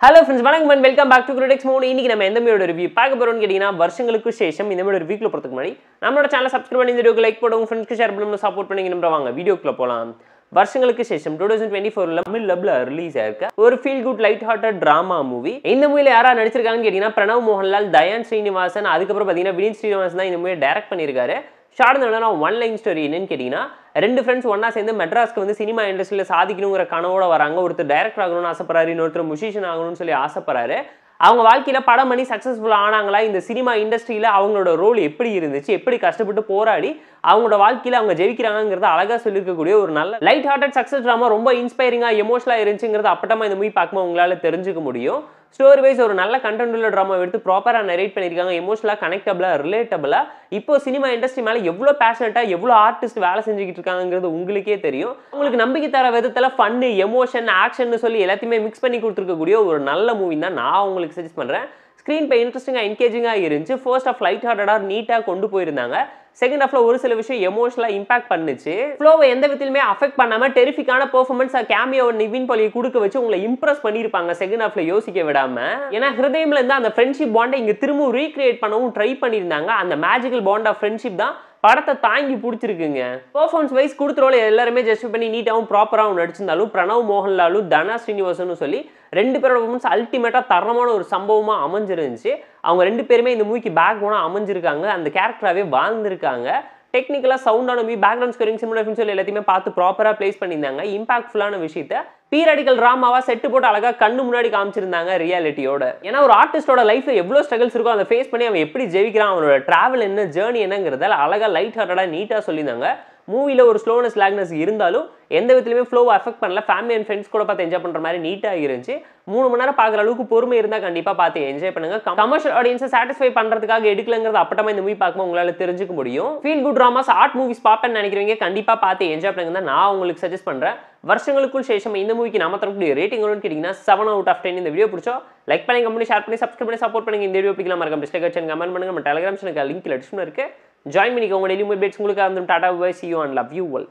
Hello friends, வணக்கம் and welcome back to Critics Mode. இன்னைக்கு நம்ம எந்த மூவியோட ரிவ்யூ பார்க்க போறோம்னு கேட்டிங்கனா வருஷங்களுக்கு சேஷம் இந்த மூவியோட ரிவ்யூக்குள்ள போறதுக்கு முன்னாடி நம்மளோட சேனலை சப்ஸ்கிரைப் பண்ணி இந்த வீடியோக்கு லைக் போடுங்க ஃப்ரெண்ட்ஸ்க்கு ஷேர் பண்ணுங்க சப்போர்ட் பண்ணீங்கன்ற வாங்க வீடியோக்குள்ள போலாம். வருஷங்களுக்கு சேஷம் 2024ல தமிழ் டப்ல ரிலீஸ் ஆயிருக்க ஒரு feel good light hearted drama movie. இந்த மூவில யாரா நடிச்சிருக்காங்கன்னு கேட்டிங்கனா பிரணவ் மோகன்லால், தயான் ஸ்ரீனிவாசன், அதுக்கு அப்புறம் பாத்தீங்கன்னா வினீத் ஸ்ரீனிவாசன் தான் இந்த மூவியை டைரக்ட் பண்ணிருக்காரு. ஷார்ட்னா ஒன் லைன் ஸ்டோரி என்னன்னு கேட்டிங்கனா ரெண்டு ஃப்ரெண்ட்ஸ் ஒண்ணா சேர்ந்து மெட்ராஸ்க்கு வந்து சினிமா இண்டஸ்ட்ரியில சாதிக்கணுங்கிற கனவோட வராங்க. ஒருத்தர் டைரக்டர் ஆகணும்னு ஆசைப்படுறாரு, இன்னொருத்தர் மியூசிஷியன் ஆகணும்னு சொல்லி ஆசைப்படுறாரு. அவங்க வாழ்க்கையில படம் பண்ணி சக்சஸ்ஃபுல் ஆனாங்களா, இந்த சினிமா இண்டஸ்ட்ரியில அவங்களோட ரோல் எப்படி இருந்துச்சு, எப்படி கஷ்டப்பட்டு போராடி அவங்களோட வாழ்க்கையில அவங்க ஜெயிக்கிறாங்கிறத அழகா சொல்லியிருக்கக்கூடிய ஒரு நல்ல லைட் ஹார்ட்டட் சக்சஸ் ட்ராமா. ரொம்ப இன்ஸ்பைரிங்கா எமோஷனலா இருந்துச்சுங்கிறது அப்பட்டமா இந்த மூவி பார்க்கும்போது உங்களால தெரிஞ்சுக்க முடியும். ஸ்டோரி வைஸ் ஒரு நல்ல கண்டென்ட் உள்ள ட்ராமா எடுத்து ப்ராப்பரா நரேட் பண்ணிருக்காங்க. எமோஷனலா கனெக்டபிளா ரிலேட்டபிளா இப்போ சினிமா இண்டஸ்ட்ரி மேல எவ்வளவு பேஷனட்டா எவ்வளவு ஆர்டிஸ்ட் வேலை செஞ்சுக்கிட்டு இருக்காங்கிறது உங்களுக்கே தெரியும். உங்களுக்கு நம்பிக்கை தர விதத்துல ஃபன், எமோஷன், ஆக்ஷன் சொல்லி எல்லாத்தையுமே மிக்ஸ் பண்ணி கொடுத்துருக்கக்கூடிய ஒரு நல்ல மூவி தான் நான் உங்களுக்கு சஜஸ்ட் பண்றேன். ஸ்க்ரீன் பே இன்ட்ரெஸ்டிங்கா என்கேஜிங்கா இருந்துச்சு. ஃபர்ஸ்ட் ஆஃப் லைட் ஹார்ட்டடா நீட்டா கொண்டு போயிருந்தாங்க. செகண்ட் ஹாஃப்ல ஒரு சில விஷயம் எமோஷனலா இம்பாக்ட் பண்ணுச்சு. ஃப்ளோவை எந்த விதத்திலுமே அஃபெக்ட் பண்ணாம டெரிஃபிக்கான பெர்ஃபார்மன்ஸ் கேமியோ நிவின் பாலியை கொடுக்க வச்சு உங்களை இம்ப்ரெஸ் பண்ணிருப்பாங்க செகண்ட் ஹாஃப்ல யோசிக்க விடாம. ஏன்னா ஹிருதயம்ல இருந்து அந்த ஃப்ரெண்ட்ஷிப் பாண்டை இங்க திரும்பவும் ரீக்ரியேட் பண்ணவும் ட்ரை பண்ணியிருந்தாங்க. அந்த மேஜிக்கல் பாண்ட் ஆஃப் ஃப்ரெண்ட்ஷிப் தான் படத்தை தாங்கி பிடிச்சிருக்குங்க. பெர்ஃபார்மன்ஸ் வைஸ் கொடுத்த ரோல் எல்லாருமே ஜஸ்ட் பண்ணி நீட்டாகவும் ப்ராப்பராகவும் நடிச்சிருந்தாலும் பிரணவ் மோகன்லாலும் தனா ஸ்ரீனிவாசனும் சொல்லி ரெண்டு பேரோட பெர்ஃபார்மன்ஸ் அல்டிமேட்டா தரமான ஒரு சம்பவமா அமைஞ்சிருந்துச்சு. அவங்க ரெண்டு பேருமே இந்த மூவிக்கு பேக் போனா அமைஞ்சிருக்காங்க, அந்த கேரக்டராகவே வாழ்ந்திருக்காங்க. டெக்னிக்கலா சவுண்டான மூவி, பேக்ரவுண்ட் ஸ்கோரிங், சினிமாட்டோகிராஃபி சொல்லி எல்லாத்தையுமே பார்த்து ப்ராப்பரா பிளேஸ் பண்ணியிருந்தாங்க. இம்பாக்ட்ஃபுல்லான விஷயத்தை பீரியாடிக்கல் டிராமாவா செட்டு போட்டு அழகா கண்ணு முன்னாடி காமிச்சிருந்தாங்க ரியாலிட்டியோட. ஏன்னா ஒரு ஆர்டிஸ்டோட லைஃப்ல எவ்வளவு ஸ்ட்ரகிள்ஸ் இருக்கோ அதை ஃபேஸ் பண்ணி அவன் எப்படி ஜெயிக்கிறான், அவனோட டிராவல் என்ன, ஜேர்னி என்னங்கிறதால அழகா லைட் ஹார்ட்டடா நீட்டா சொல்லியிருந்தாங்க. மூவில ஒரு ஸ்லோனஸ் லாக்னஸ் இருந்தாலும் எந்த விதத்திலுமே ஃப்ளோவை அஃபெக்ட் பண்ணல. ஃபேமிலி அண்ட் ஃப்ரெண்ட்ஸ் கூட பார்த்து என்ஜாய் பண்ற மாதிரி நீட்டா இருந்துச்சு. 3 மணி நேரம் பார்க்குற அளவுக்கு பொறுமை இருந்தா கண்டிப்பா பார்த்து என்ஜாய் பண்ணுங்க. கமர்ஷியல் ஆடியன்ஸை சாட்டிஸ்ஃபை பண்றதுக்காக எடுக்கலங்கிறது அப்பட்டமா இந்த மூவி பார்க்கும்போது உங்களால தெரிஞ்சுக்க முடியும். Feel good dramas, art movies பார்ப்பேன்னு நினைக்கிறவங்க கண்டிப்பா பார்த்து என்ஜாய் பண்ணுங்க தான் நான் உங்களுக்கு சஜஸ்ட் பண்றேன். வருஷங்களுக்குள் சேஷம் இந்த மூவிக்கு நாம தரக்கூடிய ரேட்டிங் எவ்வளவுன்னு கேட்டீங்கன்னா 7 out of 10. இந்த வீடியோ பிடிச்சா லைக் பண்ணி, கமெண்ட், ஷேர் பண்ணி, சப்ஸ்கிரைப் பண்ணி சப்போர்ட் பண்ணுங்க. இந்த வீடியோ பிடிக்கலாம் மறக்காம டிஸ்லைக் அடிச்சு கமெண்ட் பண்ணுங்க. நம்ம டெலிகிராம் சேனலுக்கு லிங்க் டிஸ்கிரிப்ஷன்ல இருக்கு, ஜாயின் பண்ணிக்கோங்க. டெய்லி மூவி பேட்ஸ் உங்களுக்கு வந்து tata bye, see you and love you all.